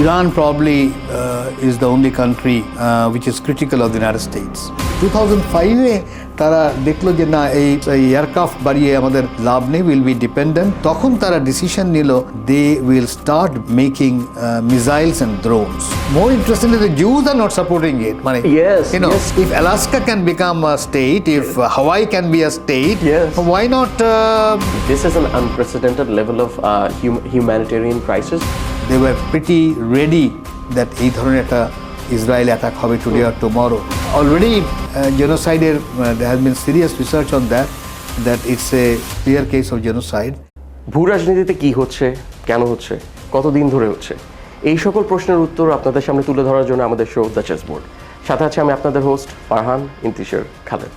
Iran probably is the only country which is critical of the United States. 2005-এ তারা দেখলো যে না এই এয়ারক্রাফট বাড়িয়ে আমাদের লাভ নেই, উইল বি ডিপেন্ডেন্ট। তখন তারা ডিসিশন নিল they will start making missiles and drones. More interestingly the Jews are not supporting it. মানে you know, if Alaska can become a state, if Hawaii can be a state, why not? This is an unprecedented level of humanitarian crisis. They were pretty ready that এই ধরনের একটা Israel attack হবে today or tomorrow. Already genocide, there has been serious research on that it's a clear case of genocide. ভূ রাজনীতিতে কি হচ্ছে, কেন হচ্ছে, কতদিন ধরে হচ্ছে, এই সকল প্রশ্নের উত্তর আপনাদের সামনে তুলে ধরার জন্য আমাদের শো দ্য চেসবোর্ড। সাথে আছে আমি আপনাদের হোস্ট ফারহান ইন্তিশার খালেদ।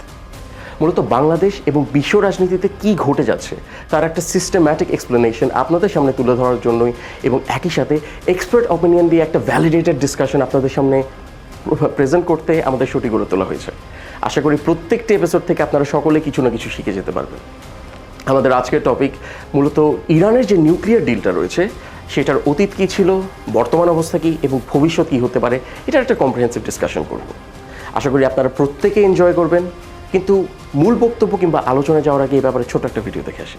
মূলত বাংলাদেশ এবং বিশ্ব রাজনীতিতে কি ঘটে যাচ্ছে তার একটা সিস্টেম্যাটিক এক্সপ্লেনেশন আপনাদের সামনে তুলে ধরার জন্যই এবং একই সাথে এক্সপার্ট অপিনিয়ন দিয়ে একটা ভ্যালিডেটেড ডিসকাশন আপনাদের সামনে প্রেজেন্ট করতে আমাদের শোটি গড়ে তোলা হয়েছে। আশা করি প্রত্যেকটি এপিসোড থেকে আপনারা সকলে কিছু না কিছু শিখে যেতে পারবেন। আমাদের আজকের টপিক মূলত ইরানের যে নিউক্লিয়ার ডিলটা রয়েছে সেটার অতীত কী ছিল, বর্তমান অবস্থা কী এবং ভবিষ্যৎ কী হতে পারে, এটার একটা কম্প্রিহেন্সিভ ডিসকাশন করব। আশা করি আপনারা প্রত্যেকে এনজয় করবেন। কিন্তু মূল বক্তব্য কিংবা আলোচনায় যাওয়ার আগে এই ব্যাপারে ছোট একটা ভিডিও দেখে আসি।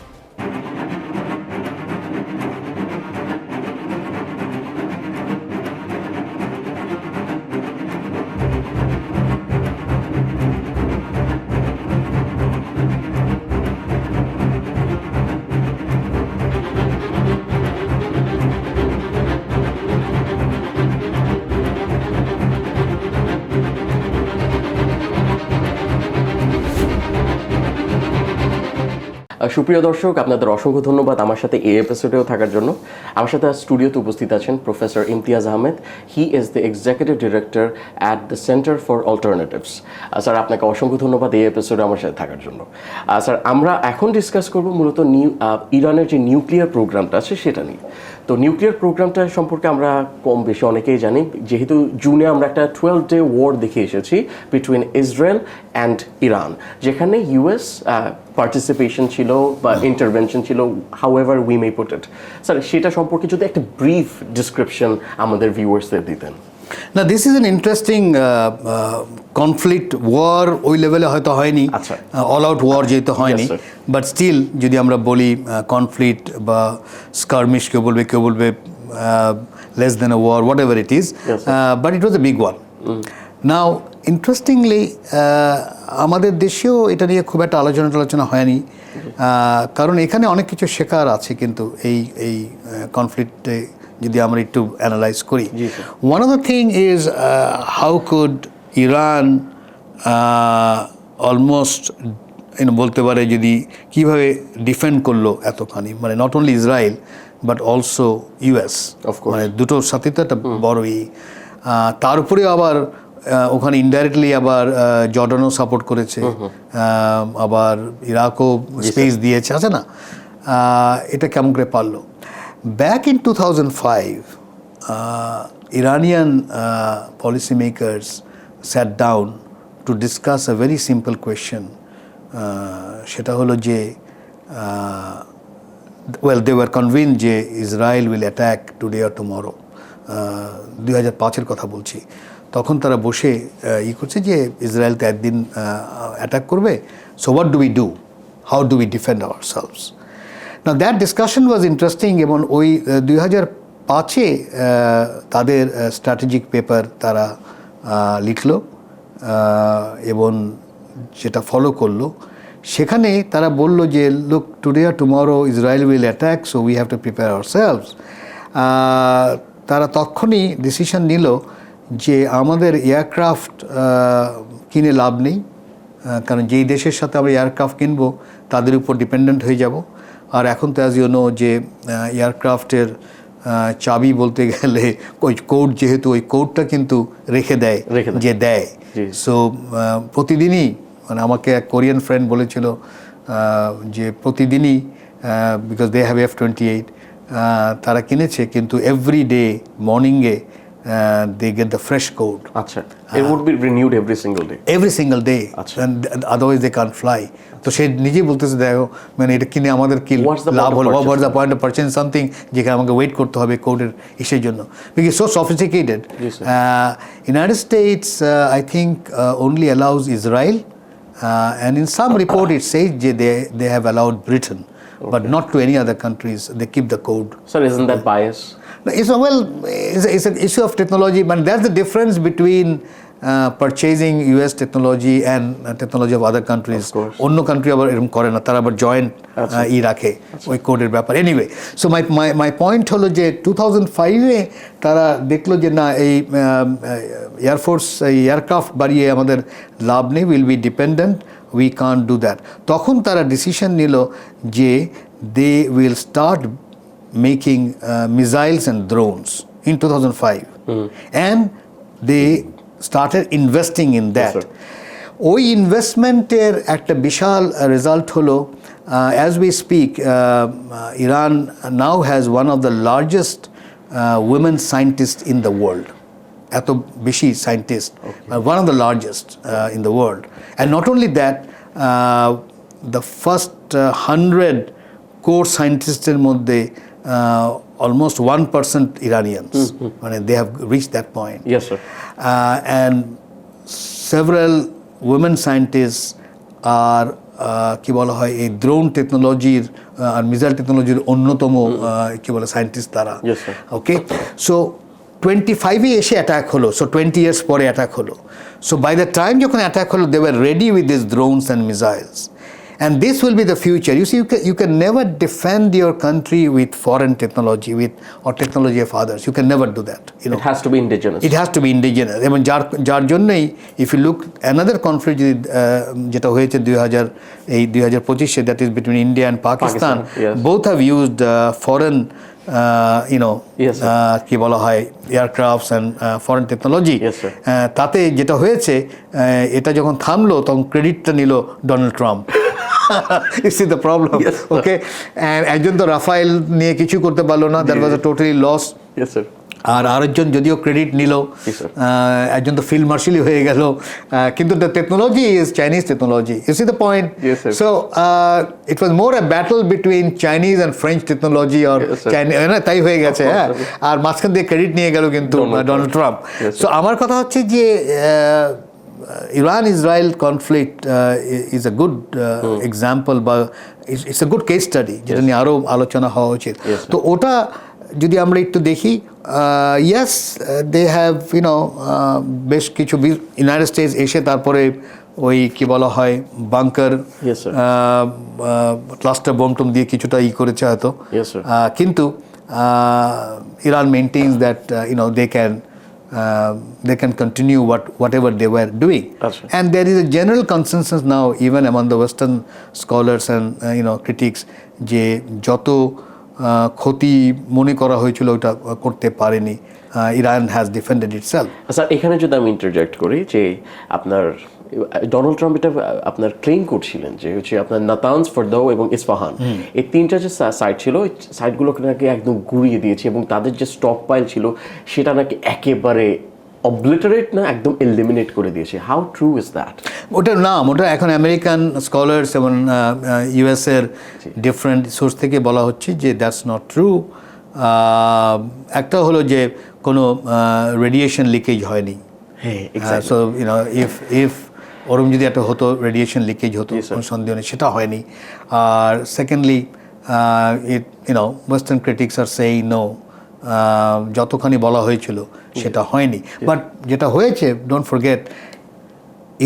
সুপ্রিয় দর্শক, আপনাদের অসংখ্য ধন্যবাদ আমার সাথে এই এপিসোডেও থাকার জন্য। আমার সাথে স্টুডিওতে উপস্থিত আছেন professor Imtiaz Ahmed. He is the executive director at the centre for alternatives. Sir, আপনাকে অসংখ্য ধন্যবাদ এই এপিসোডে আমার সাথে থাকার জন্য। স্যার, আমরা এখন ডিসকাস করব মূলত ইরানের যে নিউক্লিয়ার প্রোগ্রামটা আছে সেটা নিয়ে। তো নিউক্লিয়ার প্রোগ্রামটা সম্পর্কে আমরা কম বেশি অনেকেই জানি, যেহেতু জুনে আমরা একটা 12-day ওয়ার দেখে এসেছি বিটুইন ইসরায়েল অ্যান্ড ইরান, যেখানে ইউএস পার্টিসিপেশন ছিল বা ইন্টারভেনশন ছিল, however we may put it. Sir, সেটা সম্পর্কে যদি একটা ব্রিফ ডিসক্রিপশন আমাদের ভিউয়ার্সদের দিতেন। না, this is an interesting conflict. War ওই লেভেলে হয়তো হয়নি, অল আউট ওয়ার যেহেতু হয়নি, বাট স্টিল যদি আমরা বলি কনফ্লিক্ট বা স্কার্মিশ, কেউ বলবে less than a war, whatever it is, but it was a big one. Now interestingly আমাদের দেশেও এটা নিয়ে খুব একটা আলোচনা হয়নি, কারণ এখানে অনেক কিছু শেখার আছে কিন্তু এই কনফ্লিক্টে যদি আমরা একটু অ্যানালাইজ করি। One of the thing is how could Iran almost বলতে পারে যদি কীভাবে ডিফেন্ড করলো এতখানি, মানে not only Israel but also US, মানে দুটোর সাথে তো একটা বড়ই। তার উপরে আবার ওখানে ইনডাইরেক্টলি আবার জর্ডানও সাপোর্ট করেছে, আবার ইরাকও স্পেস দিয়েছে, আছে না? এটা কেমন করে পারলো? Back in 2005, Iranian policymakers sat down to discuss a very simple question. সেটা হলো যে they were convinced যে Israel will attack today or tomorrow. 2005-এর কথা বলছি। তখন তারা বসে করছে যে ইসরায়েল তো একদিন অ্যাটাক করবে, so what do we do? How do we defend ourselves? Now that discussion was interesting, এবং ওই 2005-এ তাদের স্ট্র্যাটেজিক পেপার তারা লিখলো এবং যেটা ফলো করলো, সেখানে তারা বলল যে লুক, টুডে আর tomorrow Israel will attack, so we have to prepare ourselves. তারা তখনই ডিসিশন নিল যে আমাদের এয়ারক্রাফট কিনে লাভ নেই, কারণ যেই দেশের সাথে আমরা এয়ারক্রাফট কিনবো তাদের উপর ডিপেন্ডেন্ট হয়ে যাব। আর এখন তো অ্যাজ ইউ নো যে এয়ারক্রাফটের চাবি বলতে গেলে ওই কোড, যেহেতু ওই কোডটা কিন্তু রেখে দেয়। সো প্রতিদিনই, মানে আমাকে এক কোরিয়ান ফ্রেন্ড বলেছিল যে প্রতিদিনই, বিকজ দে হ্যাভ F-28, তারা কিনেছে, কিন্তু এভরি ডে মর্নিংয়ে they get the fresh code. আচ্ছা, it would be renewed every single day. Every single day, আচ্ছা। and otherwise they can't fly. তো সে নিজেই বলতেছে দেখো মানে এটা কিনে আমাদের কি What's the love point of হলো, purchase? what's the point of purchasing something যেখানে আমাকে ওয়েট করতে হবে কোডের ইসের জন্য, because so sophisticated. Yes, sir. United States I think only allows Israel, and in some report it says they have allowed Britain, but not to any other countries. They keep the code. Sir, isn't that bias? It's an issue of technology, but that's the difference between purchasing US technology and technology of other countries. Of course. অন্য country আবার এরকম করে না, তারা আবার joint ই রাখে ওই কোডের ব্যাপার। এনিওয়ে, সো মাই পয়েন্ট হলো যে 2005-এ তারা দেখলো যে না এই এয়ারফোর্স এয়ারক্রাফট বাড়িয়ে আমাদের লাভ নেই, will be dependent, we can't do that. তখন তারা ডিসিশন নিল যে they will start making missiles and drones in 2005, and they started investing in that. Yes, sir. ওই ইনভেস্টমেন্টের একটা বিশাল রেজাল্ট হলো as we speak, Iran now has one of the largest women scientists in the world. এত বেশি scientist, one of the largest in the world. And not only that, the first 100 core scientists এর মধ্যে almost 1% Iranians. They have reached that point. Yes, sir. And several women scientists are কি বলা হয় এই drone টেকনোলজির আর missile টেকনোলজির অন্যতম কি বলে সায়েন্টিস্ট তারা। Yes, sir. ওকে, সো 25-এ এসে অ্যাটাক হলো, সো 20 years পরে অ্যাটাক হলো। সো বাই দ্য টাইম যখন অ্যাটাক হলো, they were ready with this drones and missiles. And this will be the future. You see, you can never defend your country with foreign technology, or technology of others. You can never do that. It has to be indigenous. It has to be indigenous. এবং যার জন্যই if you look another conflict যেটা হয়েছে 2025-এ, that is between India and Pakistan, yes. both have used foreign Yes, sir. কি বলা হয় aircrafts and foreign technology. Yes, sir. তাতে যেটা হয়েছে, এটা যখন থামলো তখন ক্রেডিটটা নিল Donald Trump. You see the problem? Yes, sir. Okay, and একজন তো রাফায়েল নিয়ে কিছু করতে পারলো না, that was a totally loss. Yes, sir. আর আরেকজন যদিও ক্রেডিট নিল, একজন তো ফিল্ড মার্শালই হয়ে গেল, কিন্তু the technology is Chinese technology. You see the point? So it was more a battle between Chinese and French technology, আর তাই হয়ে গেছে। হ্যাঁ, আর মাঝখান দিয়ে ক্রেডিট নিয়ে গেল কিন্তু ডোনাল্ড ট্রাম্প। সো আমার কথা হচ্ছে যে Iran-Israel conflict is a good example, বা it's a good case study যেটা নিয়ে আরও আলোচনা হওয়া উচিত। তো ওটা যদি আমরা একটু দেখি, yes, they have বেশ কিছু ইউনাইটেড স্টেটস এসে তারপরে ওই কি বলা হয় বাংকার ক্লাস্টার বোম টম দিয়ে কিছুটা করেছে হয়তো, কিন্তু Iran maintains that they can continue whatever they were doing. And there is a general consensus now even among the Western scholars and critics যে যত ক্ষতি মনে করা হয়েছিল ওটা করতে পারেনি। Iran has defended itself. Sir, এখানে যদি আমি ইন্টারজেক্ট করি যে আপনার ডোনাল্ড ট্রাম্প এটা আপনার ক্লেম করছিলেন যে হচ্ছে আপনার নাতানজ, ফরদাও এবং ইস্পাহান, এই তিনটা যে সাইট ছিল, ওই সাইটগুলোকে নাকি একদম গুড়িয়ে দিয়েছে এবং তাদের যে স্টক পাইল ছিল সেটা নাকি একেবারে অবলিটারেট না, একদম এলিমিনেট করে দিয়েছে। How true is that? ওটার নাম, ওটা এখন আমেরিকান স্কলার্স এবং ইউএসের ডিফারেন্ট সোর্স থেকে বলা হচ্ছে যে দ্যাটস নট ট্রু। একটা হলো যে কোনো রেডিয়েশন লিকেজ হয়নি। সো ইফ ওরম যদি একটা হতো, রেডিয়েশন লিকেজ হতো, কোনো সন্দেহ নেই, সেটা হয়নি। আর secondly western critics are saying no, যতখানি বলা হয়েছিল সেটা হয়নি। বাট যেটা হয়েছে, don't forget,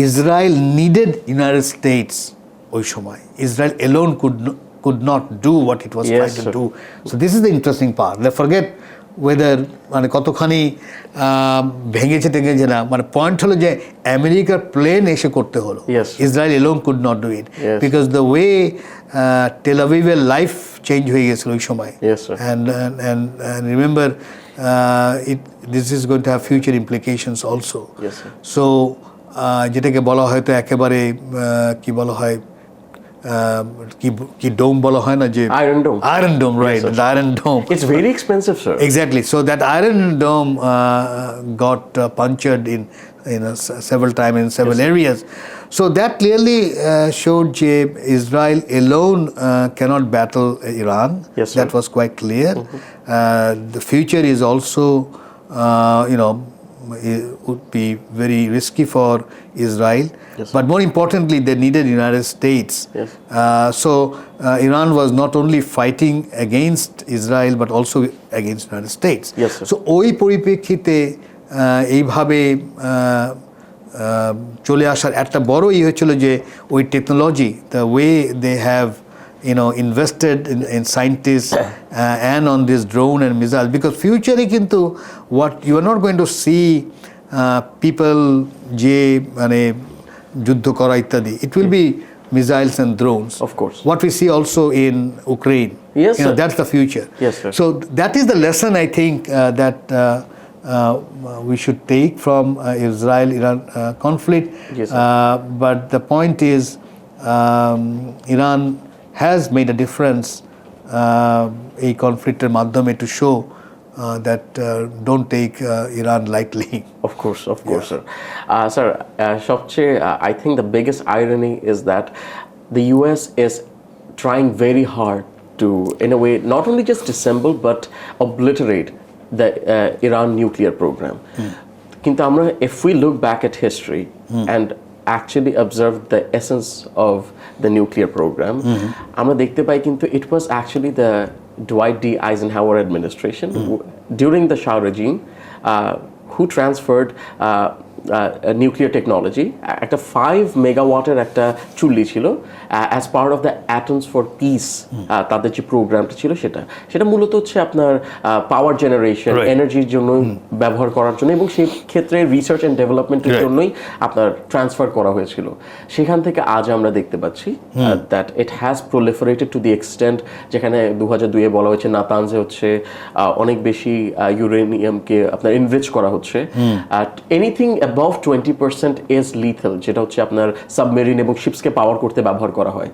Israel needed United States ওই সময়। Israel alone could not do what it was trying to do. So this is the interesting part. They forget whether মানে কতখানি ভেঙেছে টেঙেছে না, মানে পয়েন্ট হলো যে আমেরিকার প্লেন এসে করতে হলো। Israel alone could not do it, because the way Tel আভিভের লাইফ চেঞ্জ হয়ে গেছিল ওই সময়। and remember this is going to have future implications also. So যেটাকে বলা হয়তো একেবারে কি বলা হয় কি ডোম বলা হয় না যে Iron Dome, right? Yes, The Iron Dome. It's very expensive, sir. Exactly. So that Iron Dome got punctured in several times in several areas. So that clearly showed that Israel alone cannot battle Iran. Yes, sir. That was quite clear. The future is also, it would be very risky for Israel. Yes, sir. But more importantly, they needed United States. Yes. So Iran was not only fighting against Israel but also against United States. Yes, sir. So ওই পরিপ্রেক্ষিতে এইভাবে চলে আসার একটা বড় হয়েছিল যে ওই technology, the way they have invested in scientists and on this drone and missile, because future কিন্তু what you are not going to see people যে মানে যুদ্ধ করা ইত্যাদি, it will be missiles and drones. Of course. What we see also in Ukraine. Yes, sir. That's the future. Yes, sir. So that is the lesson I think that we should take from Israel-Iran conflict. Yes, sir. But the point is, Iran has made a difference এই কনফ্লিক্টের মাধ্যমে to show that don't take Iran lightly. Of course, sir. Sir, সবচেয়ে I think the biggest irony is that the US is trying very hard to, in a way, not only just disassemble but obliterate the Iran nuclear program. কিন্তু আমরা, if we look back at history and actually observe the essence of the nuclear program, আমরা দেখতে পাই কিন্তু it was actually the Dwight D. Eisenhower administration during the Shah regime who transferred nuclear technology. একটা 5 মেগাওয়াটের একটা চুল্লি ছিল as part of the Atoms for Peace, তাদের যে প্রোগ্রামটা ছিল সেটা মূলত হচ্ছে আপনার পাওয়ার জেনারেশন, এনার্জির জন্য ব্যবহার করার জন্য, এবং সেই ক্ষেত্রে রিসার্চ অ্যান্ড ডেভেলপমেন্টের জন্যই আপনার ট্রান্সফার করা হয়েছিল। সেখান থেকে আজ আমরা দেখতে পাচ্ছি that it has proliferated to the extent, যেখানে 2002-এ বলা হয়েছে নাতানজে হচ্ছে অনেক বেশি ইউরেনিয়ামকে আপনার এনরিচ করা হচ্ছে। এনিথিং above 20% is lethal, যেটা হচ্ছে আপনার সাবমেরিন এবং শিপসকে পাওয়ার করতে ব্যবহার করা হয়।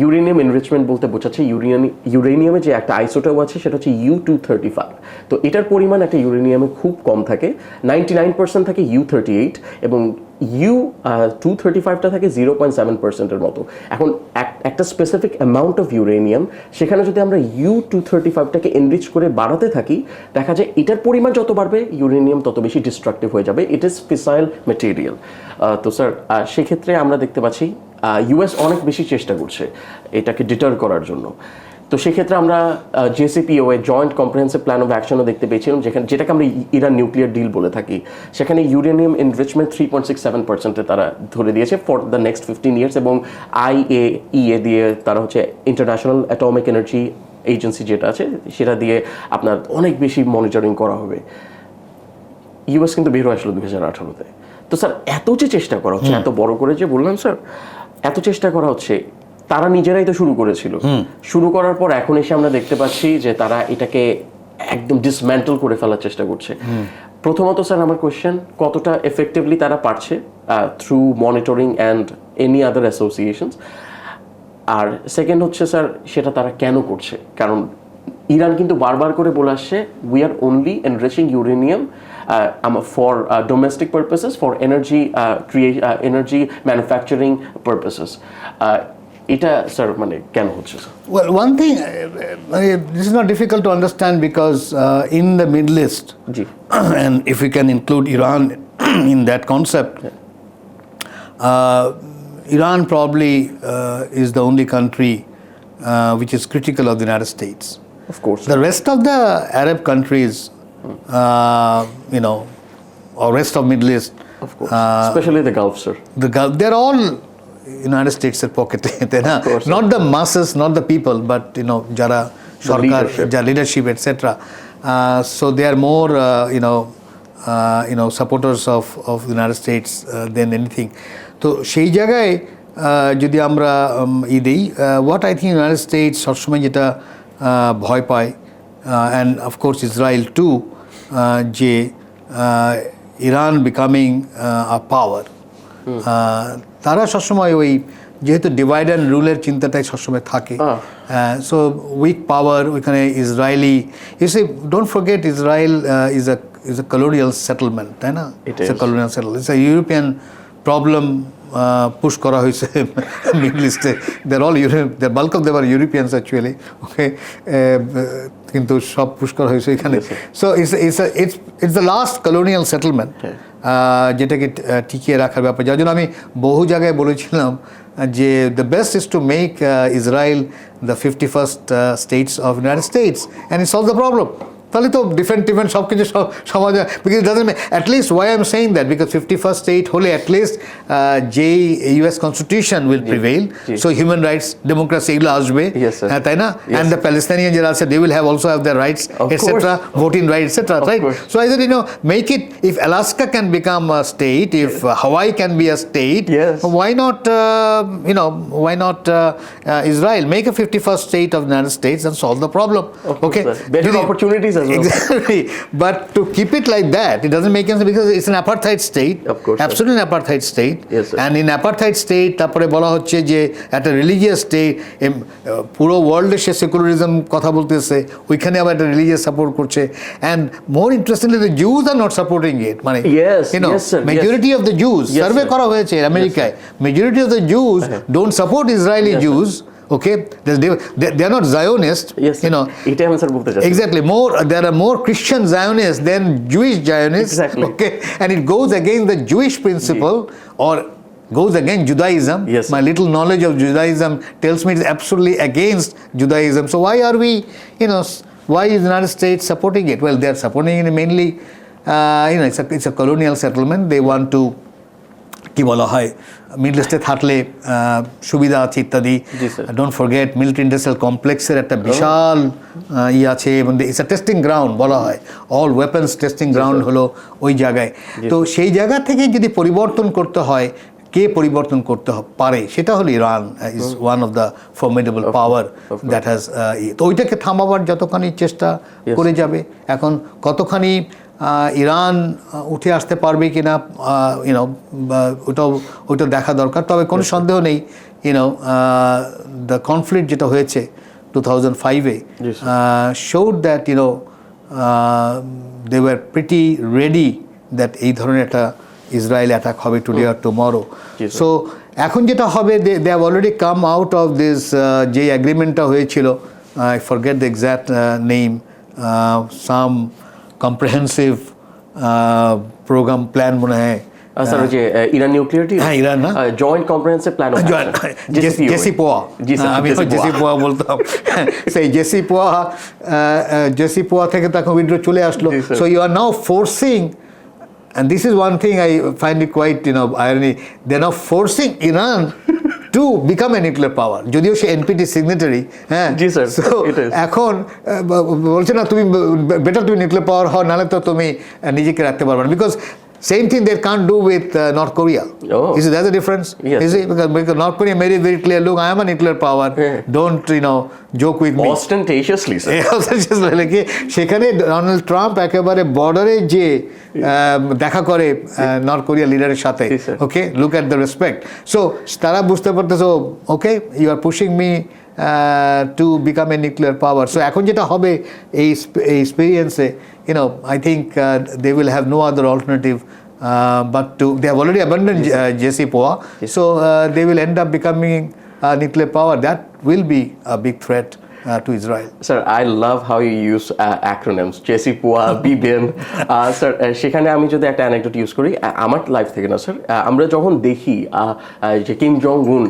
ইউরেনিয়াম এনরিচমেন্ট বলতে বোঝাচ্ছে ইউরেনিয়ামে যে একটা আইসোটোপ আছে সেটা হচ্ছে U-235। তো এটার পরিমাণ একটা ইউরেনিয়ামে খুব কম থাকে, 99% থাকে U-38 এবং U-235টা থাকে 0.7%-এর মতো। এখন একটা স্পেসিফিক অ্যামাউন্ট অফ ইউরেনিয়াম, সেখানে যদি আমরা U-235টাকে এনরিচ করে বাড়াতে থাকি, দেখা যায় এটার পরিমাণ যত বাড়বে ইউরেনিয়াম তত বেশি ডিস্ট্রাকটিভ হয়ে যাবে। It is fissile material. তো স্যার, সেক্ষেত্রে আমরা দেখতে পাচ্ছি ইউএস অনেক বেশি চেষ্টা করছে এটাকে ডিটার করার জন্য। তো সেক্ষেত্রে আমরা JCPOA joint comprehensive plan of অ্যাকশনও দেখতে পেয়েছিলাম, যেটাকে আমরা ইরান নিউক্লিয়ার ডিল বলে থাকি। সেখানে ইউরেনিয়াম এনরিচমেন্ট 3.67%-এ তারা ধরে দিয়েছে ফর দ্য নেক্সট 15 ইয়ার্স, এবং IAEA দিয়ে তারা হচ্ছে ইন্টারন্যাশনাল অ্যাটমিক এনার্জি এজেন্সি যেটা আছে সেটা দিয়ে আপনার অনেক বেশি মনিটরিং করা হবে। ইউএস কিন্তু বের হয়ে আসলো 2018-তে। তো স্যার, এত যে চেষ্টা করা হচ্ছে, এত বড় করে যে বললাম স্যার, এত চেষ্টা করা হচ্ছে, তারা নিজেরাই তো শুরু করেছিল। শুরু করার পর এখন এসে আমরা দেখতে পাচ্ছি যে তারা এটাকে একদম ডিসম্যান্টল করে ফেলার চেষ্টা করছে। প্রথমত স্যার, আমার কোয়েশ্চেন, কতটা এফেক্টিভলি তারা পারছে through monitoring and any other associations? আর সেকেন্ড হচ্ছে স্যার, সেটা তারা কেন করছে? কারণ ইরান কিন্তু বারবার করে বলে আসছে, we are only enriching uranium for domestic purposes, for energy manufacturing purposes. এটা স্যার মানে কেন হচ্ছে sir? Well, one thing, this is not difficult to understand because in the Middle East, and if we can include Iran in that concept, Iran probably is the only country which is critical of the United States. Of course. The rest of the Arab countries, or rest of Middle East, of course, especially the Gulf, sir. The Gulf, they're all United States pocket. Not the masses, not the people, but jara sarkar, leadership, etc. So they are more supporters of the United States than anything. তো সেই জায়গায় যদি আমরা what I think United States সবসময় যেটা ভয় পায়, and of course Israel too, যে Iran becoming a power, তারা সবসময় ওই যেহেতু ডিভাইড অ্যান্ড রুলের চিন্তাটাই সবসময় থাকে, সো উইক পাওয়ার ওইখানে Israeli, you see don't forget Israel is a colonial settlement, তাই না? It's a colonial settlement. It's a European problem push করা হয়েছে মিডল ইস্টে। They're all the bulk of them are Europeans actually, okay? কিন্তু সব push করা হয়েছে এখানে। So it's the last colonial settlement যেটাকে টিকিয়ে রাখার ব্যাপার, যার জন্য আমি বহু জায়গায় বলেছিলাম যে the best is to make Israel the 51st states of the United States and it solves the problem. তাহলে তো ডিফেন্ট সব কিছু সমাজ, because doesn't at least why I am saying that because 51st state হলে অ্যাটলিস্ট যেই US constitution will prevail, so human rights democracy এগুলো আসবে, হ্যাঁ তাই না? অ্যান্ড দ্য প্যালেস্তানিয়ান যারা আছে they will have also have the rights etcetera, voting rights etcetera, right? So I said make it, if Alaska can become a state, if Hawaii can be a state, why not Israel make a 51st state of the United States and solve the problem? Okay, better opportunities as well. Exactly, but to keep it like that, it doesn't make sense because it's an apartheid state, of course, absolutely an apartheid state, yes, sir. And in apartheid state তারপরে বলা হচ্ছে যে একটা religious state, পুরো ওয়ার্ল্ডে সে secularism কথা বলতেছে, ওইখানে আবার একটা রিলিজিয়াস সাপোর্ট করছে, and more interestingly the Jews are not supporting it, মানে majority of the Jews, survey করা হয়েছে আমেরিকায়, majority of the Jews don't support Israeli Jews. Okay, they are not Zionists, exactly. There are more Christian Zionists than Jewish Zionists. Exactly. Okay, and it goes against the Jewish principle or goes against Judaism. My little knowledge of Judaism tells me it's absolutely against Judaism. So why are we, why is the United States supporting it? Well, they are supporting it mainly, it's a colonial settlement. They want to, কি বলা হয়, middle ইস্টে থাকলে সুবিধা আছে ইত্যাদি। Don't forget military industrial কমপ্লেক্সের একটা বিশাল আছে, এবং ইটস আ টেস্টিং গ্রাউন্ড বলা হয়, অল ওয়েপন্স টেস্টিং গ্রাউন্ড হলো ওই জায়গায়। তো সেই জায়গা থেকে যদি পরিবর্তন করতে হয়, কে পরিবর্তন করতে পারে, সেটা হলো Iran, is one of the formidable power that has, তো ওইটাকে থামাবার যতখানি চেষ্টা করে যাবে। এখন কতখানি ইরান উঠে আসতে পারবে কিনা ওইটা দেখা দরকার। তবে কোনো সন্দেহ নেই, দ্য কনফ্লিক্ট যেটা হয়েছে 2005-এ showed that they were pretty ready that এই ধরনের একটা ইসরায়েল অ্যাটাক হবে টুডে আর টুমরো। সো এখন যেটা হবে, they have already come out of this যে এগ্রিমেন্টটা হয়েছিল, I forget the exact name, some comprehensive program plan মনে হয়, স্যার ওই যে ইরান নিউক্লিয়ার ডিল, হ্যাঁ ইরান না, জয়েন্ট কম্প্রিহেনসিভ প্ল্যান অফ জেসিপোয়া, আমি জেসিপোয়া বলতাম, সেই জেসিপোয়া থেকে তখন উইথড্র চলে আসলো। So you are now forcing, and this is one thing I find it quite irony, they are now forcing Iran to become a nuclear power, যদিও সে NPT signatory, হ্যাঁ জি sir, এখন বলছে না তুমি বেটার তুমি নিউক্লিয়ার পাওয়ার হও, নাহলে তো তুমি নিজেকে রাখতে পারবে না, because same thing they can't do with North Korea. You see, there's a difference. You see, because North Korea made it very clear, look, I am a nuclear power, don't joke with me. Ostentatiously, sir. Ostentatious, সেখানে Donald Trump একেবারে বর্ডারে যে দেখা করে North Korea লিডারের সাথে, okay, look at the respect. So তারা বুঝতে পারতেছে, okay, you are pushing me to become a nuclear power. So এখন যেটা হবে এই এক্সপেরিয়েন্সে, I think they will have no other alternative but they have already abandoned JCPOA, so they will end up becoming a nuclear power. That will be a big threat to Israel. Sir, I love how you use acronyms, JCPOA, BBN. Sir, সেখানে আমি যদি একটা anecdote use করি আমার life থেকে, না sir, আমরা যখন দেখি যে কিম জং উন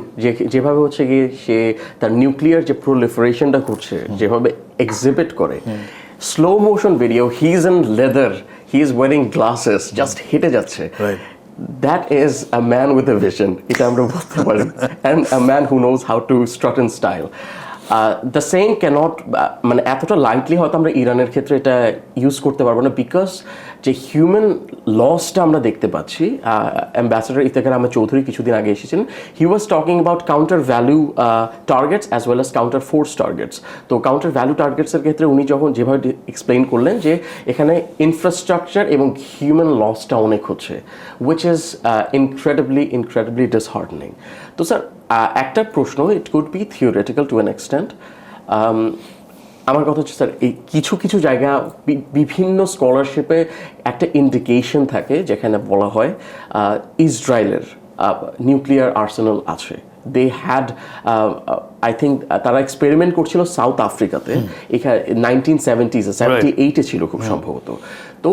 যেভাবে হচ্ছে গিয়ে সে তার নিউক্লিয়ার যে প্রলিফারেশনটা করছে, যেভাবে এক্সিবিট করে, slow motion video, he is in leather, he is wearing glasses, just হেঁটে যাচ্ছে, that is a man with a vision, এটা আমরা বলতে পারি, and a man who knows how to strut in style. The same can't, মানে এতটা lightly হয়তো আমরা ইরানের ক্ষেত্রে এটা ইউজ করতে পারবো না, বিকজ যে হিউম্যান লসটা আমরা দেখতে পাচ্ছি। অ্যাম্বাসেডার ইফতেখার আহমেদ চৌধুরী কিছুদিন আগে এসেছিলেন, he was talking about counter value targets as well as counter force targets. তো কাউন্টার ভ্যালু টার্গেটসের ক্ষেত্রে উনি যখন যেভাবে এক্সপ্লেইন করলেন যে এখানে ইনফ্রাস্ট্রাকচার এবং হিউম্যান লসটা অনেক হচ্ছে, উইচ ইজ ইনক্রেডিবলি ডিসহার্টনিং। তো স্যার একটা প্রশ্ন, it could be theoretical to an extent. আমার কথা হচ্ছে স্যার, এই কিছু কিছু জায়গা বিভিন্ন স্কলারশিপে একটা ইন্ডিকেশন থাকে যেখানে বলা হয় ইসরায়েলের নিউক্লিয়ার আর্সেনাল আছে। দে হ্যাড আই থিঙ্ক তারা এক্সপেরিমেন্ট করছিল সাউথ আফ্রিকাতে, এখানে 1970s 78-এ ছিল খুব সম্ভবত। তো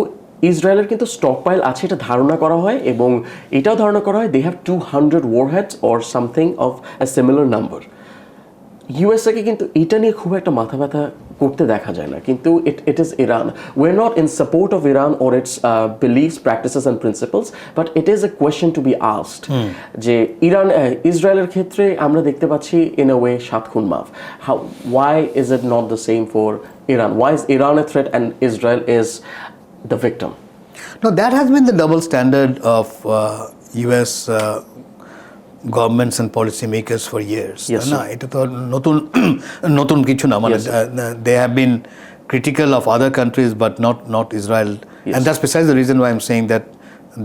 ইসরায়েলের কিন্তু স্টকপাইল আছে এটা ধারণা করা হয়, এবং এটাও ধারণা করা হয় they have 200 warheads or something of a similar number. ইউএসএকে কিন্তু এটা নিয়ে খুব একটা মাথা ব্যথা করতে দেখা যায় না, কিন্তু it is Iran. We are not in support of Iran or its beliefs, practices and principles, but it is a question to be asked যে ইসরায়েলের ক্ষেত্রে আমরা দেখতে পাচ্ছি ইন এ ওয়ে 7 খুন মাফ। Why is it not the same for Iran? Why is Iran a threat and Israel is the victim? No, that has been the double standard of US governments and policymakers for years. Yes, না, এটা তো নতুন কিছু না, মানে they have been critical of other countries but not Israel. Yes. And that's precisely the reason why I'm saying that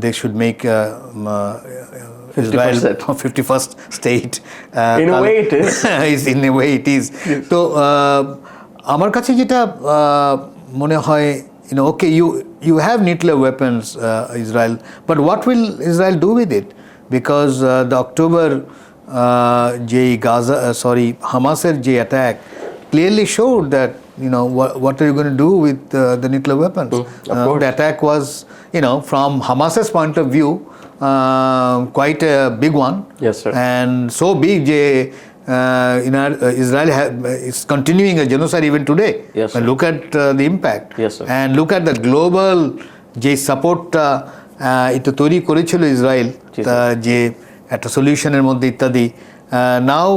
they should make Israel 51st state. In a way it is. In a way it is. তো আমার কাছে যেটা মনে হয়, okay, you have nuclear weapons, Israel, but what will Israel do with it? Because the October Hamas's attack clearly showed that what are you going to do with the nuclear weapons? The attack was, from Hamas's point of view, quite a big one. Yes, sir. And so big, Israel is continuing a genocide even today. Yes, sir. Look at the impact. Yes, sir. And look at the global support এটা তৈরি করেছিল Israel, যে একটা সলিউশনের মধ্যে ইত্যাদি। Now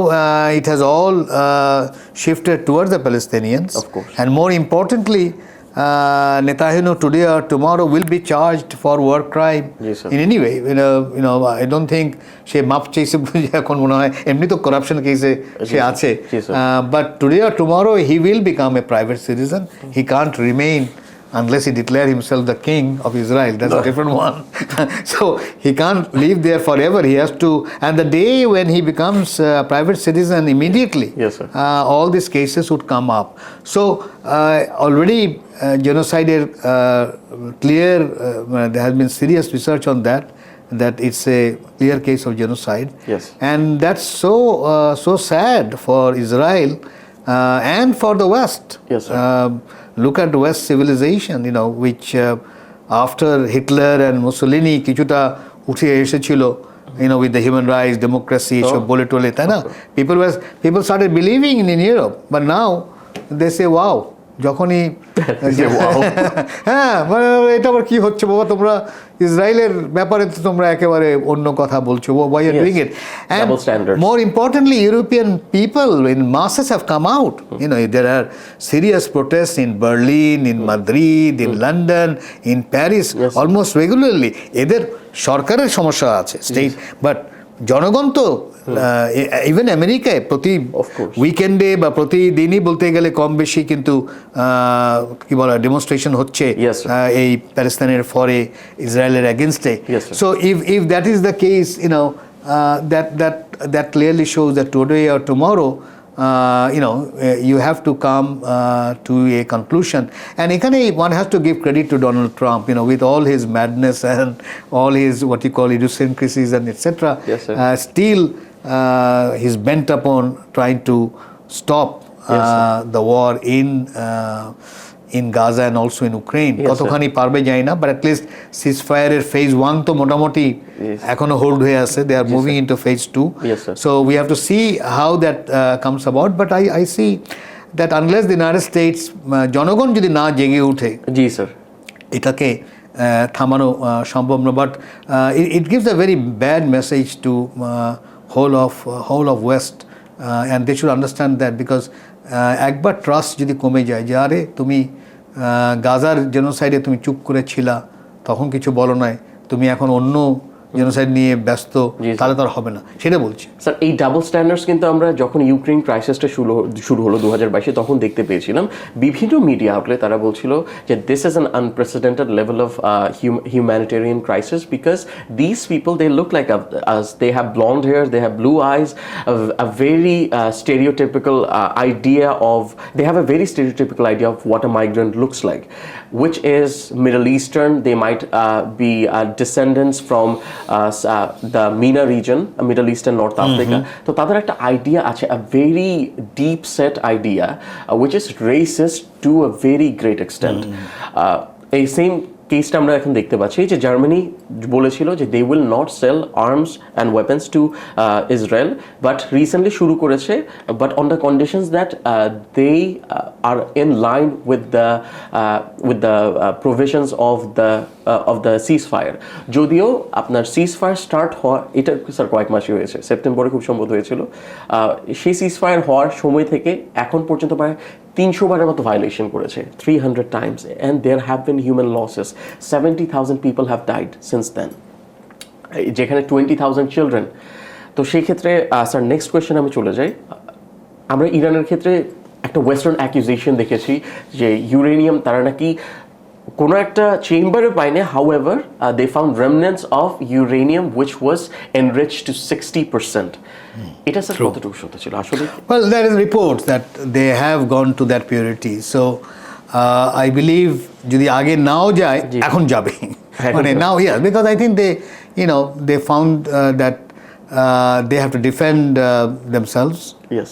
it has all shifted towards the Palestinians. Of course. And more importantly, Netanyahu today or tomorrow will be charged for war crime. Yes, sir. In any way. I don't think সে মাপ চাইছে এখন মনে হয়, এমনি তো corruption কেসে সে আছে, but today or tomorrow he will become a private citizen. He can't remain unless he declare himself the king of Israel. That's a different one. So he can't live there forever. He has to, and the day when he becomes a private citizen, immediately, yes, sir, all these cases would come up. So already genocide, clear, there has been serious research on that it's a clear case of genocide. Yes. And that's so sad for Israel and for the West. Yes, sir. Look at West civilization, which after Hitler and Mussolini কিছুটা উঠে এসেছিল, with the human rights, democracy, সব বলে টলে, তাই না? People started believing in Europe, but now they say wow. যখনই হ্যাঁ, মানে এটা আবার কি হচ্ছে বাবা, তোমরা ইসরায়েলের ব্যাপারে তো তোমরা একেবারে অন্য কথা বলছো, why are you doing it? And more importantly, European people in masses have come out. There are serious protests in Berlin, in Madrid, in London, in Paris, almost regularly. এদের সরকারের সমস্যা আছে, state, but জনগণ তো even আমেরিকায় প্রতি উইকেন্ডে বা প্রতিদিনই বলতে গেলে কম বেশি কিন্তু কি বলা ডেমনস্ট্রেশন হচ্ছে এই প্যালেস্তাইনের ফরে, ইসরায়েলের এগেনস্টে। So if that is the case, that clearly shows that today or tomorrow you have to come to a conclusion. And ekhane one has to give credit to Donald Trump, with all his madness and all his what you call idiosyncrasies and etc. Still he's bent upon trying to stop the war in Gaza and also in Ukraine. কতখানি পারবে জানি না, but at least ceasefire phase 1 তো মোটামুটি এখনো hold হয়ে আছে. They are moving into phase 2. So we have to see how that comes about, but I see that unless the United States জনগণ যদি না জেগে ওঠে, জি স্যার, এটাকে থামানো সম্ভব না. But it gives a very bad message to whole of West, and they should understand that, because একবার ট্রাস্ট যদি কমে যায় যে আরে তুমি গাজার জেনোসাইডে তুমি চুপ করে ছিলা, তখন কিছু বলো নাই, তুমি এখন অন্য জেনোসাইড নিয়ে ব্যস্ত, তাহলে তো আর হবে না, সেটা বলছি। স্যার, এই ডাবল স্ট্যান্ডার্ডস কিন্তু আমরা যখন ইউক্রেন ক্রাইসিসটা শুরু হলো 2022-এ তখন দেখতে পেয়েছিলাম। বিভিন্ন মিডিয়া আউটলেট তারা বলছিল যে this is an unprecedented level of humanitarian crisis because these people, they look like us. They have blonde hair, they have blue eyes, a very stereotypical idea of, they have a very stereotypical idea of what a migrant looks like, which is Middle Eastern. They might be descendants from the MENA region, Middle East and North Africa. So তাদের একটা idea আছে, a very deep set idea which is racist to a very great extent. এই same কেসটা আমরা এখন দেখতে পাচ্ছি যে জার্মানি বলেছিল যে they will not sell arms and weapons to Israel, but recently শুরু করেছে, but on the conditions that they are in line with the provisions of the ceasefire. যদিও আপনার সিজ ফায়ার স্টার্ট হওয়া, এটা স্যার কয়েক মাসই হয়েছে, সেপ্টেম্বরে খুব সম্ভব হয়েছিল, সেই সিজ ফায়ার হওয়ার সময় থেকে এখন পর্যন্ত প্রায় 300 বারের মতো ভায়োলেশন করেছে, 300 times, and there have been human losses, 70,000 people have died since then, যেখানে 20,000 চিলড্রেন। তো সেই ক্ষেত্রে স্যার নেক্সট কোয়েশ্চেন আমি চলে যাই। আমরা ইরানের ক্ষেত্রে একটা ওয়েস্টার্ন অ্যাকিউজেশন দেখেছি যে ইউরেনিয়াম তারা নাকি কোনো একটা চেম্বারে পায়নি, however they found remnants of uranium which was enriched to 60%। এটা স্যার কতটুকু সত্য ছিল আসলে? Well, there is reports that they have gone to that purity. So I believe যদি আগে নাও যায়, এখন যাবে, মানে now, yes, because I think they found that they have to defend themselves. Yes.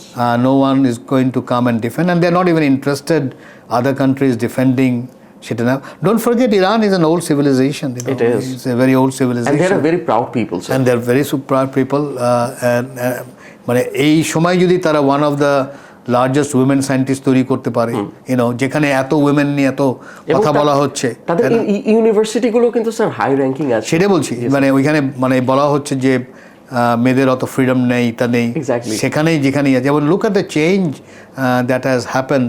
No one is going to come and defend, and they're not even interested other countries defending. Don't forget, Iran is an old civilization. It is. It's a very old civilization. And they're a very proud people, sir. And they're very proud people. মানে এই সময় যদি তারা one of the largest women scientists তৈরি করতে পারে, যেখানে এত women নিয়ে এত কথা বলা হচ্ছে, তাদের ইউনিভার্সিটিগুলো কিন্তু স্যার হাই র্যাঙ্কিং আছে। সেটা বলছি, মানে ওইখানে মানে বলা হচ্ছে যে মেয়েদের অত ফ্রিডম নেই, তা নেই, সেখানেই যেখানেই আছে। যেমন look at the change that has happen,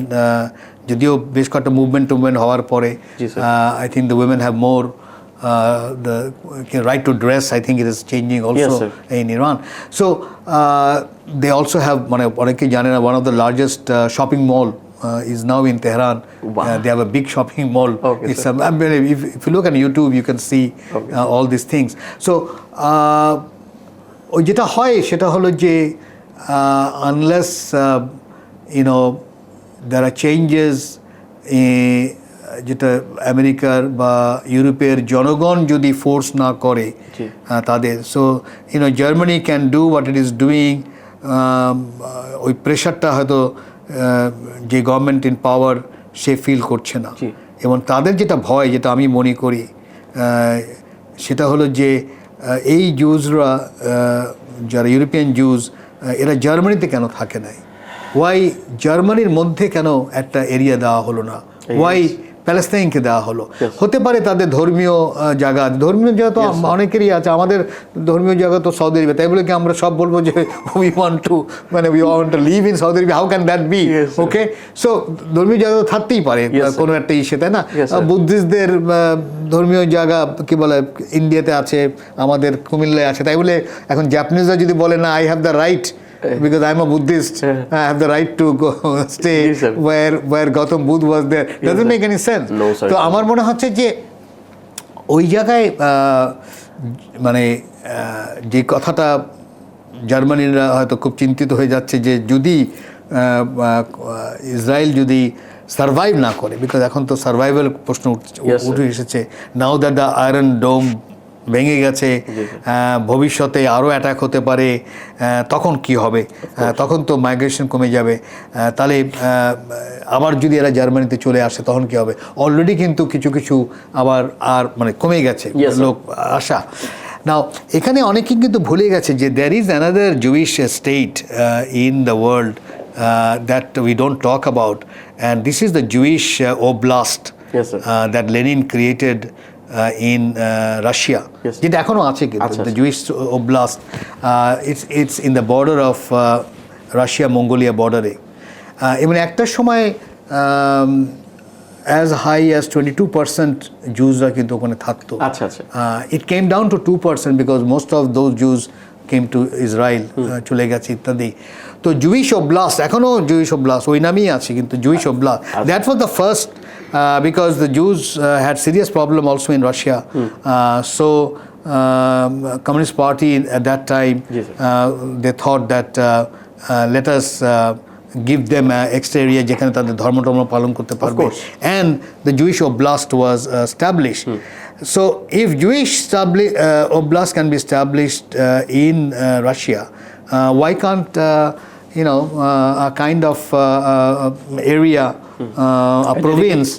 যদিও বেশ কয়েকটা মুভমেন্ট হওয়ার পরে I think the women have more the right to dress. I think it is changing also in Iran. So they also have, মানে অনেকে জানে না, one of the largest shopping mall is now in Tehran. Wow. They have a big shopping mall. Okay, it's if you look on YouTube, you can see all these things. So যেটা হয় সেটা হলো যে unless there are changes, যেটা আমেরিকার বা ইউরোপের জনগণ যদি ফোর্স না করে তাদের, so Germany can do what it is doing. ওই প্রেশারটা হয়তো যে গভর্নমেন্ট ইন পাওয়ার সে ফিল করছে না, এবং তাদের যেটা ভয়, যেটা আমি মনে করি, সেটা হলো যে এই জুজরা, যারা ইউরোপিয়ান জুজ, এরা জার্মানিতে কেন থাকে নাই? ওয়াই জার্মানির মধ্যে কেন একটা এরিয়া দেওয়া হলো না? ওয়াই প্যালেস্তাইনকে দেওয়া হলো? হতে পারে তাদের ধর্মীয় জায়গা, ধর্মীয় জায়গা তো অনেকেরই আছে, আমাদের ধর্মীয় জায়গা তো সৌদি আরবে, তাই বলে কি আমরা সব বলবো যে we want to live in Saudi আরবে? How can that be? Okay, so ধর্মীয় জায়গা তো থাকতেই পারে কোনো একটা ইস্যে, তাই না? বুদ্ধিস্টদের ধর্মীয় জায়গা কি বলে ইন্ডিয়াতে আছে, আমাদের কুমিল্লায় আছে, তাই বলে এখন জাপানিজরা যদি বলে না, I have the right because I'm a Buddhist, I have the right to go stay where Gautam Buddha was there. Doesn't make any sense. No, sir. তো আমার মনে হচ্ছে যে ওই জায়গায় মানে যে কথাটা জার্মানিরা হয়তো খুব চিন্তিত হয়ে যাচ্ছে যে যদি ইসরায়েল যদি সার্ভাইভ না করে, বিকজ এখন তো সার্ভাইভাল প্রশ্ন উঠে এসেছে, নাও দ্যাট দ্য আয়রন ডোম ভেঙে গেছে, ভবিষ্যতে আরও অ্যাটাক হতে পারে, তখন কি হবে? তখন তো মাইগ্রেশন কমে যাবে, তাহলে আবার যদি এরা জার্মানিতে চলে আসে তখন কি হবে? অলরেডি কিন্তু কিছু কিছু আবার আর মানে কমে গেছে লোক আসা। নাও এখানে অনেকেই কিন্তু ভুলে গেছে যে there is another Jewish state in the world that we don't talk about, and this is the Jewish oblast that Lenin created in Russia, যেটা এখনো আছে কিন্তু, the Jewish Oblast, it's in the border of Russia Mongolia border. এবং একটা সময় as high as 22% Jewsরা কিন্তু ওখানে থাকতো। আচ্ছা আচ্ছা। It came down to 2% because most of those Jews came to Israel, চলে গেছে ইত্যাদি। তো Jewish Oblast, এখনো Jewish Oblast ওই নামেই আছে, কিন্তু Jewish Oblast, that was the first because the Jews had serious problem also in Russia. So Communist Party at that time, they thought that let us give them extra area যেখানে তাদের ধর্ম পালন করতে পারবে, and the Jewish Oblast was established. So if Jewish Oblast can be established in Russia, why can't a kind of area, a province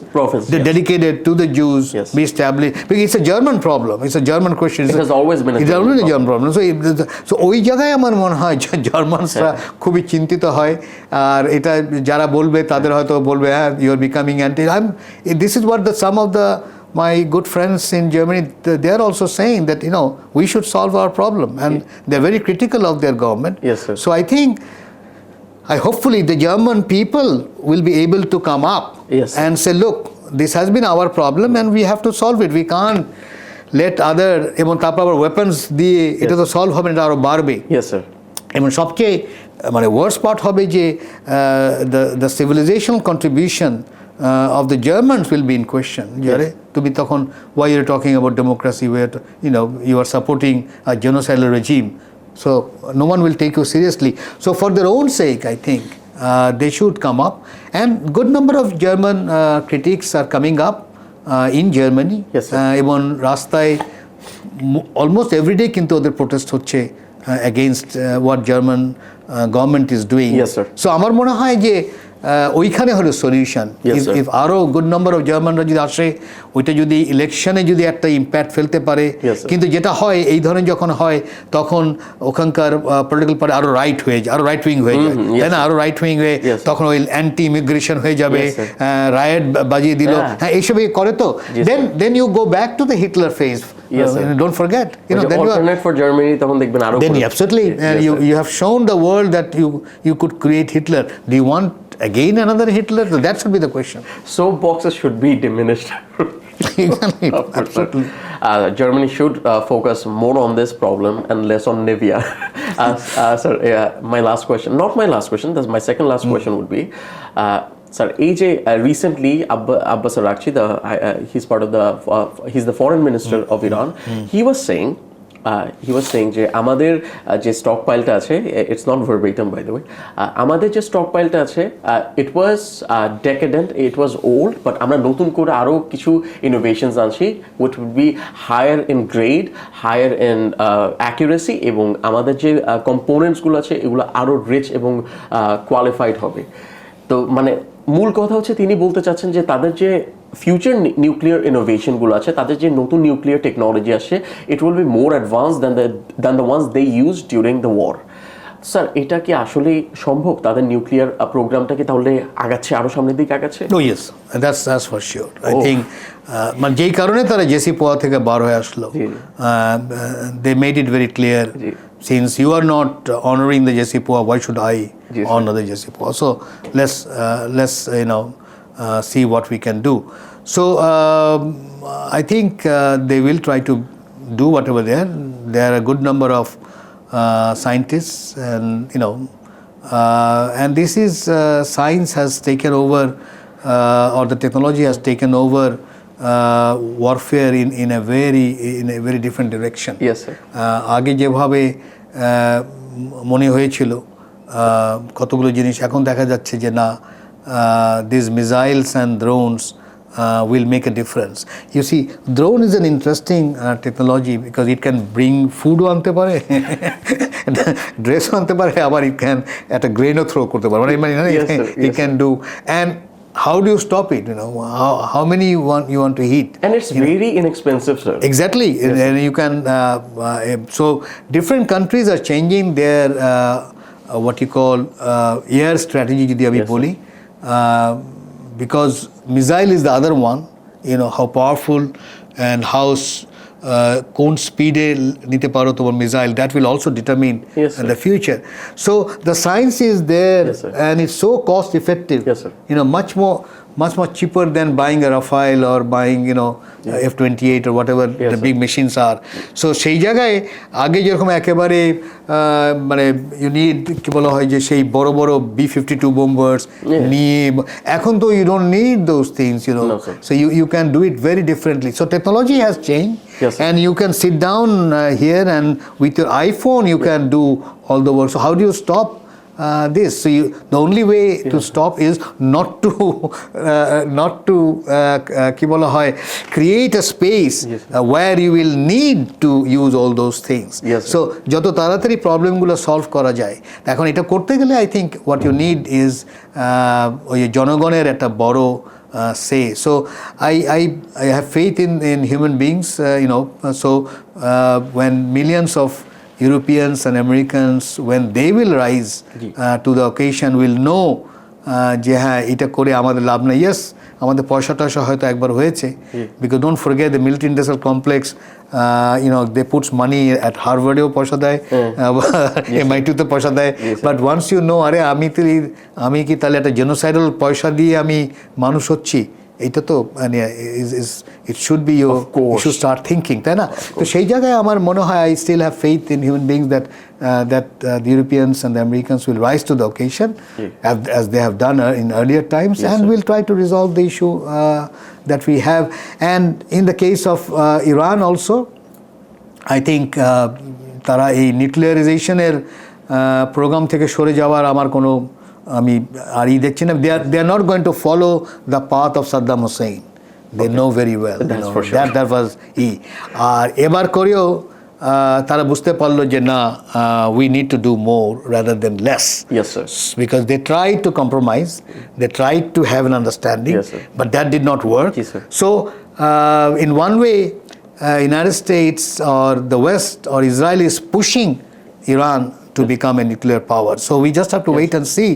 dedicated to the Jews be established? Because it's a German problem. It's a German question. It has always been a German problem. So ওই জায়গায় আমার মনে হয় জার্মানসরা খুবই চিন্তিত হয়, আর এটা যারা বলবে তাদের হয়তো বলবে হ্যাঁ you are becoming anti. This is what some of my good friends in Germany, they are also saying that we should solve our problem, and they're very critical of their government. Yes, sir. So I think hopefully the German people will be able to come up and say, look, this has been our problem and we have to solve it. We can't let other এবং তারপর আবার weapons দিয়ে এটা তো solve হবে না, এটা আরো বাড়বে। Yes sir. এবং সবচেয়ে মানে worst part হবে যে the civilizational contribution of the Germans will be in question. তুমি তখন why you're talking about democracy, where you are supporting a genocidal regime. So no one will take you seriously. So for their own sake, I think they should come up. And good number of German critics are coming up in Germany. Yes, sir. এবং রাস্তায় almost every day কিন্তু ওদের protest হচ্ছে against what German government is doing. Yes, sir. So আমার মনে হয় যে ওইখানে হলো সলিউশন। ইফ আরো গুড নাম্বার অফ জার্মানরা যদি আসে, ওইটা যদি ইলেকশনে যদি একটা ইম্প্যাক্ট ফেলতে পারে। কিন্তু যেটা হয় এই ধরনের যখন হয় তখন ওখানকার পলিটিক্যাল পার্টি আরো রাইট হয়ে যায়, আরো রাইট উইং হয়ে যায়, তাই না? আরো রাইট উইং হয়ে তখন ওই অ্যান্টি ইমিগ্রেশন হয়ে যাবে, রায়েট বাজিয়ে দিল, হ্যাঁ এইসব করে। তো then you go back to the Hitler phase. Don't forget, then alternate for Germany তখন দেখবেন আরো then absolutely you have shown the world that you could create Hitler. Do you want again another Hitler? So that should be the question. So boxes should be diminished. Exactly. Absolutely. Germany should focus more on this problem and less on Nivea. Sir, my last question, not my last question, that's my second last question would be, sir, AJ, recently Abbas Araghchi, he's part of he's the foreign minister of Iran. He was saying যে আমাদের যে stock পাইলটা আছে, it's not verbatim by the way, আমাদের যে stock পাইলটা আছে ইট ওয়াজ ডেকেডেন্ট, ইট was old, but আমরা নতুন করে আরও কিছু ইনোভেশনস আনছি which would be higher in grade, higher in accuracy, এবং আমাদের যে কম্পোনেন্টসগুলো আছে এগুলো আরও রিচ এবং কোয়ালিফাইড হবে। তো মানে মূল কথা হচ্ছে তিনি বলতে চাচ্ছেন যে তাদের যে ফিউচার নিউক্লিয়ার ইনোভেশনগুলো আছে, তাদের যে নতুন নিউক্লিয়ার টেকনোলজি আসছে, it will be more advance than the ones they use during the war. Sir, এটা কি আসলে সম্ভব? তাদের নিউক্লিয়ার প্রোগ্রামটা কি তাহলে আগাচ্ছে, আরো সামনের দিকে আগাচ্ছে? No, yes, that's for sure. I think মানে যেই কারণে তারা জেসিপোয়া থেকে বার হয়ে আসলো, they made it very clear, since you are not honoring the JCPOA, why should I honor the JCPOA? So let's see what we can do. So I think they will try to do whatever there are a good number of scientists, and and this is science has taken over, or the technology has taken over warfare in a very different direction. Yes, sir. আগে যেভাবে মনে হয়েছিল কতগুলো জিনিস, এখন দেখা যাচ্ছে যে না, these missiles and drones will make a difference. You see, drone is an interesting technology because it can bring food আনতে পারে, dress আনতে পারে, আবার it can at a grain of throw করতে পারে, মানে it can do. And how do you stop it? How many you want to hit? And it's very inexpensive, sir. Exactly. Yes, and you can so different countries are changing their what you call air strategy, যদি আমি বলি, because missile is the other one, how powerful and how কোন স্পিডে নিতে পারো তোমার missile, that will also determine the future. So the science is there, and it's so cost effective, much much cheaper than buying a Rafale or buying, F-28 or whatever the big machines are. So সেই জায়গায় আগে যেরকম একেবারে মানে you need কি বলা হয় যে সেই বড় বড় B-52 bombers নিয়ে এখন তো you don't need those things, No, sir. so you can do it very differently. So technology has changed. Yes, sir. And you can sit down here and with your iPhone you can do all the work. So how do you stop this? So the only way to stop is not to কি বলা হয় create a space where you will need to use all those things. Yes, so যত তাড়াতাড়ি প্রবলেমগুলো solve করা যায় এখন এটা করতে গেলে I think what you need is ওই জনগণের একটা বড় say. So I have faith in human beings, so when millions of Europeans and Americans, when they will rise to the occasion, will know যে হ্যাঁ এটা করে আমাদের লাভ নেই। ইয়েস আমাদের পয়সা টয়সা হয়তো একবার হয়েছে, because don't forget the military industrial complex, they puts money at Harvard-এও পয়সা দেয়, MIT-তে পয়সা দেয়, but once you know আরে আমি কি তাহলে একটা জেনোসাইডাল পয়সা দিয়ে আমি মানুষ হচ্ছি, এটা তো মানে it should be you should start thinking, তাই না? তো সেই জায়গায় আমার মনে হয় I still have faith in human beings that the Europeans and the Americans will rise to the occasion as they have done in earlier times, and will try to resolve the issue that we have. And in the case of Iran also, I think তারা এই নিউক্লিয়ারাইজেশনের programme থেকে সরে যাওয়ার আমার কোনো আমি আর দেখছি না। they are not going to follow the path of Saddam Hussein. They know very well. That was আর এবার করেও তারা বুঝতে পারলো যে না, we need to do more rather than less. Yes, sir. Because they tried to compromise, they tried to have an understanding, yes, sir. but that did not work. Yes, sir. So in one way, United States or the West or Israel is pushing Iran to become a nuclear power. So we just have to wait and see.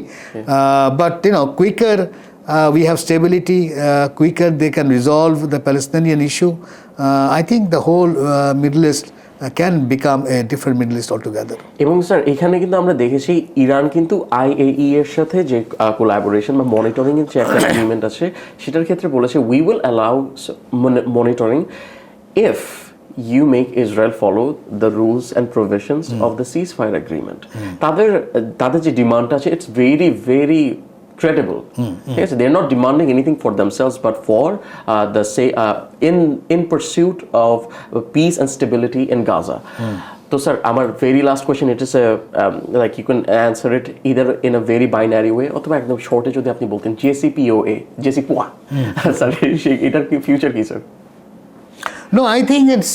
But quicker we have stability, quicker they can resolve the Palestinian issue. I think the whole Middle East can become a different Middle East altogether. এবং sir এখানে কিন্তু আমরা দেখেছি Iran কিন্তু IAEA এর সাথে যে collaboration বা মনিটরিং এর যে একটা এগ্রিমেন্ট আছে সেটার ক্ষেত্রে বলেছে we will allow monitoring if you make Israel follow the rules and provisions of the ceasefire agreement. তাদের যে ডিমান্ড আছে it's very very credible. Yes, they're not demanding anything for themselves but for in pursuit of peace and stability in Gaza. So sir, our very last question, it is like you can answer it either in a very binary way অথবা একদম শর্টে যদি আপনি বলতেন JCPOA sir এটার কি future কি sir? No, I think it's,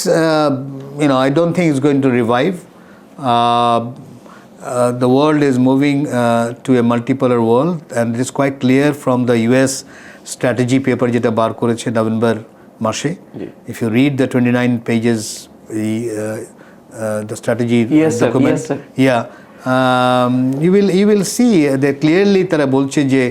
I don't think it's going to revive. The world is moving to a multipolar world, and it is quite clear from the US strategy paper যেটা বার করেছে November মাসে. If you read the 29 pages, the strategy document, yes, sir. You will see that clearly তারা বলছে যে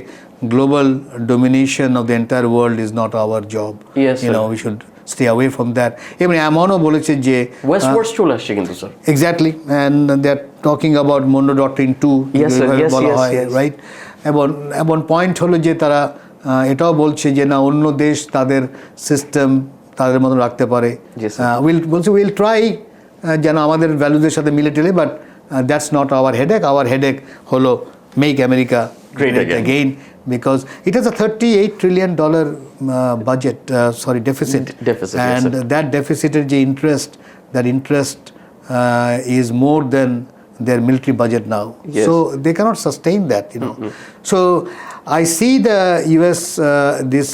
global domination of the entire world is not our job. Yes, we should stay away from that. এমনি এমনও বলেছে যে ওয়েস্টওয়ার্ডস চলে আসছে কিন্তু sir. Exactly, and they are talking about Monroe Doctrine 2, বলা হয়, রাইট? এবং পয়েন্ট হলো যে তারা এটাও বলছে যে না অন্য দেশ তাদের সিস্টেম তাদের মতো রাখতে পারে, উইল ট্রাই যেন আমাদের ভ্যালুদের সাথে মিলে টেলে, but that's not our headache. Our headache হলো make America great again. Because it has a $38 trillion budget, deficit. And yes, that deficit interest is more than their military budget now. Yes. So they cannot sustain that, So I see the US this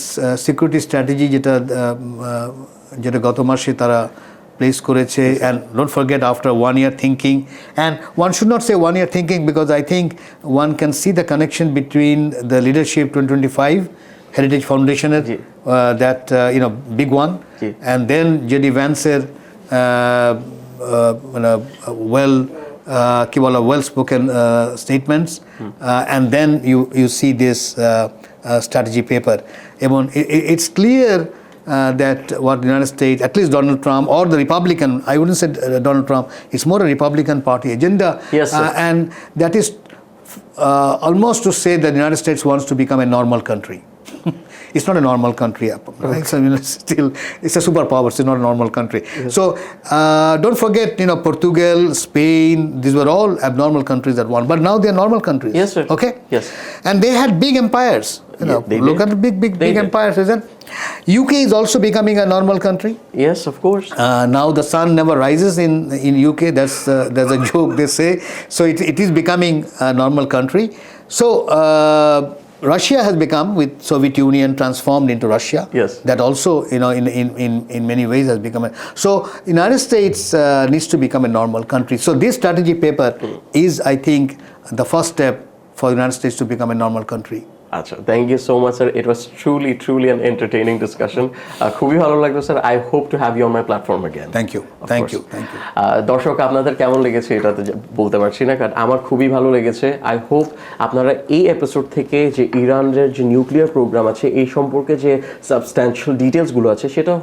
security strategy যেটা গত মাসে তারা place করেছে, and don't forget after 1 year thinking, and one should not say 1 year thinking because I think one can see the connection between the leadership 2025 Heritage Foundation that big one, and then JD Vance's well spoken statements, and then you see this strategy paper. It's clear that what the United States, at least Donald Trump or the Republican, I wouldn't say Donald Trump, it's more a Republican Party agenda. Yes, sir. And that is almost to say that the United States wants to become a normal country. It's not a normal country. Right? So, still, it's a superpower. It's not a normal country. Yes. So don't forget, Portugal, Spain, these were all abnormal countries at one, but now they are normal countries. Yes, sir. Okay. Yes. And they had big empires. Look at the big empires, isn't? UK is also becoming a normal country. Yes, of course. Now the sun never rises in UK. There's a joke they say. So it is becoming a normal country. So Russia has become, with Soviet Union transformed into Russia. Yes. That also, in many ways has become so United States needs to become a normal country. So this strategy paper is, I think, the first step for the United States to become a normal country. আচ্ছা, thank you so much sir, it was truly an entertaining discussion. খুবই ভালো লাগলো sir. I hope to have you on my platform again. Thank you. দর্শক, আপনাদের কেমন লেগেছে এটা তো বলতে পারছি না, কারণ আমার খুবই ভালো লেগেছে। আই হোপ আপনারা এই এপিসোড থেকে যে ইরানের যে নিউক্লিয়ার প্রোগ্রাম আছে এই সম্পর্কে যে সাবস্ট্যান্সিয়াল ডিটেলসগুলো আছে সেটা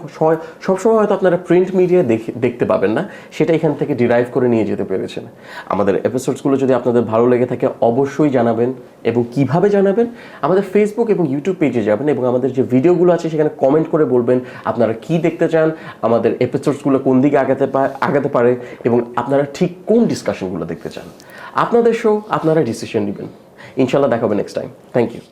সবসময় হয়তো আপনারা প্রিন্ট মিডিয়ায় দেখতে পাবেন না, সেটা এখান থেকে ডিরাইভ করে নিয়ে যেতে পেরেছেন। আমাদের এপিসোডসগুলো যদি আপনাদের ভালো লেগে থাকে অবশ্যই জানাবেন, এবং কিভাবে জানাবেন, আমাদের ফেসবুক এবং ইউটিউব পেজে যাবেন এবং আমাদের যে ভিডিওগুলো আছে সেখানে কমেন্ট করে বলবেন আপনারা কি দেখতে চান, আমাদের এপিসোডসগুলো কোন দিকে আগাতে পারে, এবং আপনারা ঠিক কোন ডিসকাশনগুলো দেখতে চান। আপনাদের শো, আপনারা ডিসিশন নেবেন। ইনশাল্লাহ দেখা হবে নেক্সট টাইম। Thank you.